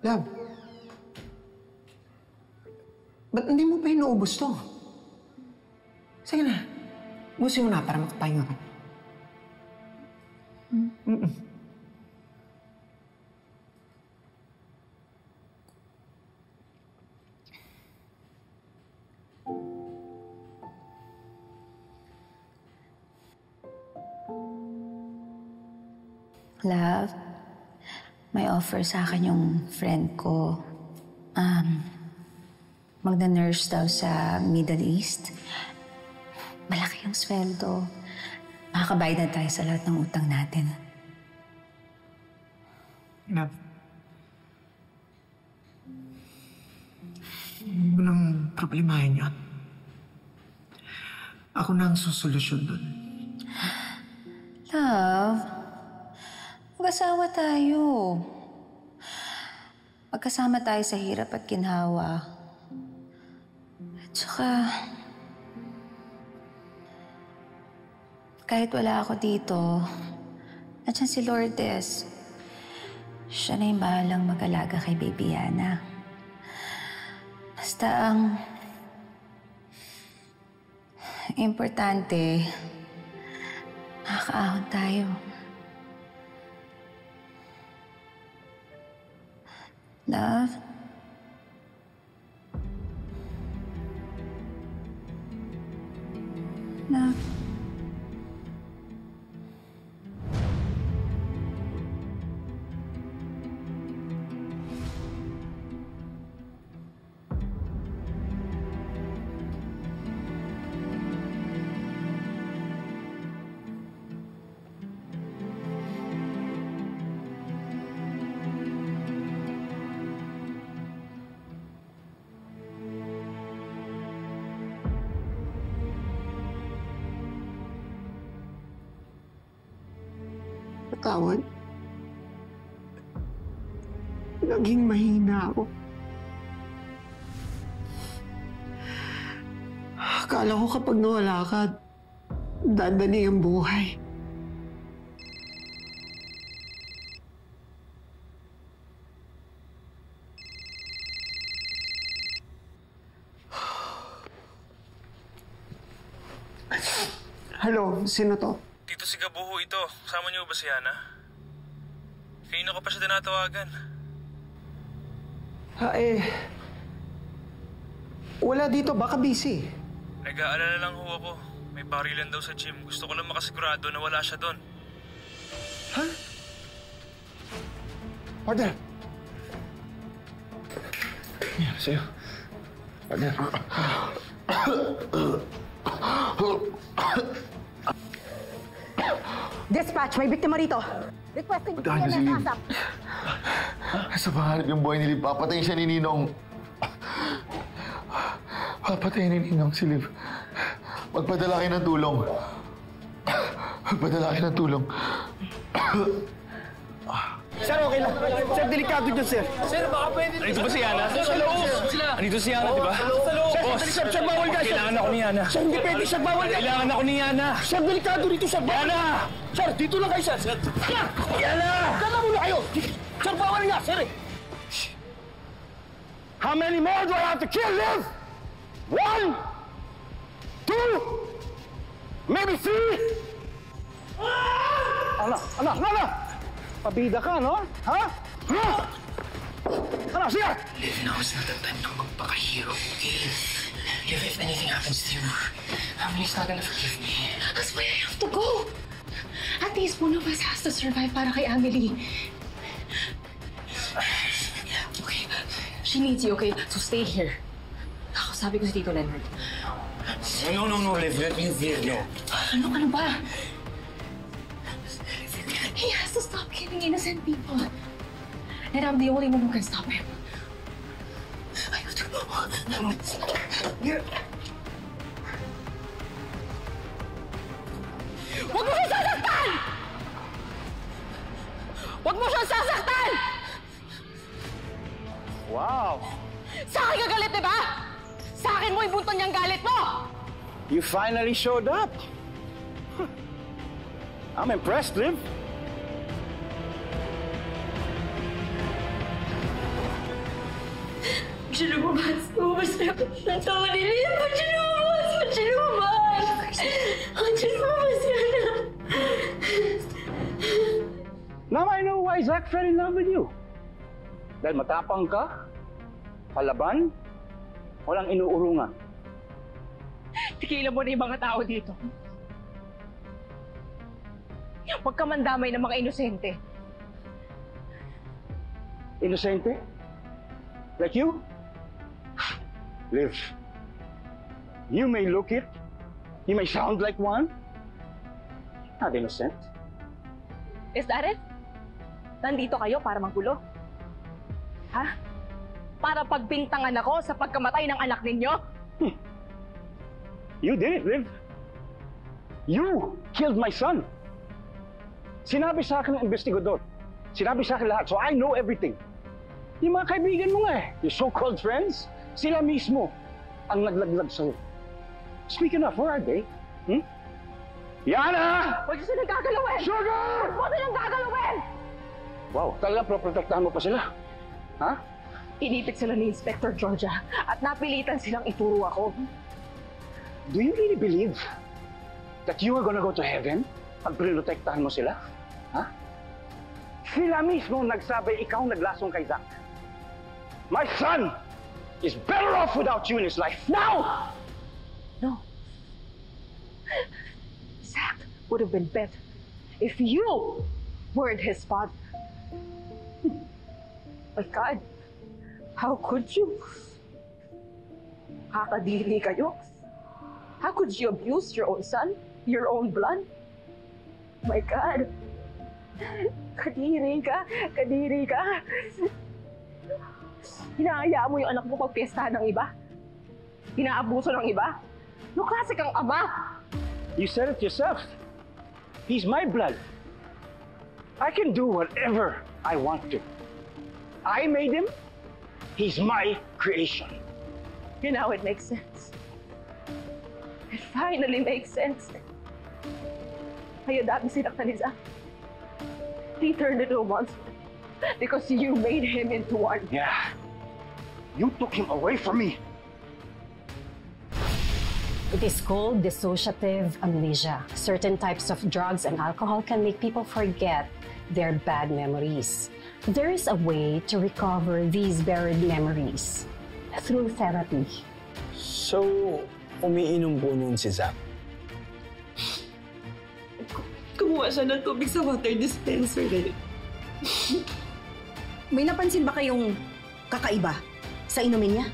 Love, ba't hindi mo pa inuubos to? Sige na, ubusin mo na para makapahinga ka. Love, may offer sa akin yung friend ko. Magna-nurse daw sa Middle East. Malaki yung sweldo. Makakabayad na tayo sa lahat ng utang natin. Love, huwag mo nang problemahin yan. Ako na ang susolusyon dun. Love, mag-asawa tayo. Magkasama tayo sa hirap at ginhawa. At saka, kahit wala ako dito, nandiyan si Lourdes. Siya na yung bahalang mag-alaga kay Baby Yana. Basta ang importante, makakaahon tayo. Love? Love? Patawad. Naging mahina ako. Akala ko kapag nawala ka, dadali ang buhay. Hello, sino to? Tito si Gabuho ito. Kasama niyo ba si Yana? Kanina ko pa siya tinatawagan. Wala dito. Baka busy. Nag-aalala lang ho ako. May barilan daw sa gym. Gusto ko lang makasigurado na wala siya doon. Ha? Partner! Yan, sa'yo. Partner. Dispatch, may biktima rito. Requesting PNS ASAP. Sa pangarap yung buhay ni Liv, papatayin siya ni Ninong. Papatayin ni Ninong si Liv. Magpadala kayo ng tulong. Magpadala kayo ng tulong. Sir, okay lang. Sir, delikado dyan, sir. Sir, baka pwede... Andito ba si Yana? Sa loob. Andito si Yana, di ba? Sa loob. Sir, bawal ka, sir. Kailangan ako ni Yana. Sir, hindi pwede, sir. Bawal ka. Kailangan ako ni Yana. Sir, delikado rito, sir. Yana! Sir, dito lang kayo, sir. Yana! Kala muna kayo. Sir, bawal nga, sir. How many more do I have to kill, Liv? 1, 2, maybe 3. Ala! Pabida ka, no? Ha? Ano, sige! Liv, now is not the time to magpaka-hero, okay? Liv, if anything happens to you, family's not gonna forgive me. That's why I have to go. At least one of us has to survive para kay Amelie. Okay, she needs you, okay? So stay here. Ako, sabi ko si Tito Leonard. No, Liv. Let me there, no. Ano ba? He has to stop killing innocent people. And I'm the only one who can stop him. I have to go. Huwag mo siyang sasaktan! Huwag mo siyang sasaktan! Wow! Sa akin ka galit, di ba? Sa akin mo ibunton niyang galit mo! You finally showed up. I'm impressed, Liv. siya lumabas? Lumabas na ako ng tawa ni Liam. Ba't siya lumabas? Ba't siya lumabas? Ba't siya lumabas yan? Now I know why Zach fell in love with you. Dahil matapang ka, palaban, walang inuurungan. Tikilan mo na yung mga tao dito. Huwag ka mandamay ng mga inosente. Inosente? Like you? Liv, you may look it, you may sound like one, not innocent. Is that it? Nandito kayo para manggulo? Ha? Para pagbintangan ako sa pagkamatay ng anak ninyo? You did it, Liv. You killed my son. Sinabi sa akin ng investigador. Sinabi sa akin lahat, so I know everything. Yung mga kaibigan mo nga eh, yung so-called friends, sila mismo ang naglaglag sa'yo. Speaking of, where are they? Yana! Huwag siya silang gagalawin! Sugar! Huwag mo silang gagalawin! Wow, talaga proprotektahan mo pa sila? Ha? Inipit sila ni Inspector Georgia at napilitan silang ituro ako. Do you really believe that you are gonna go to heaven pag protektahan mo sila? Ha? Sila mismo nagsabi ikaw naglasong kay Zach. My son is better off without you in his life. Now! No. Zach would have been better if you weren't his father. My God, how could you? Kakadiri kayo. How could you abuse your own son? Your own blood? My God. Kadiri ka. Kadiri ka. Hinahayaan mo yung anak mo pagpiestahan ng iba? Inaabuso ng iba? No klase kang ama? You said it yourself. He's my blood. I can do whatever I want to. I made him. He's my creation. You know, it makes sense. It finally makes sense. Kaya dami sinaktan ni Zach. He turned into a monster because you made him into one. Yeah. You took him away from me. It is called dissociative amnesia. Certain types of drugs and alcohol can make people forget their bad memories. There is a way to recover these buried memories through therapy. So, umiinom po noon si Zach? Kumuha siya ng tubig sa water dispenser eh. May napansin ba kayong kakaiba sa inumin niya?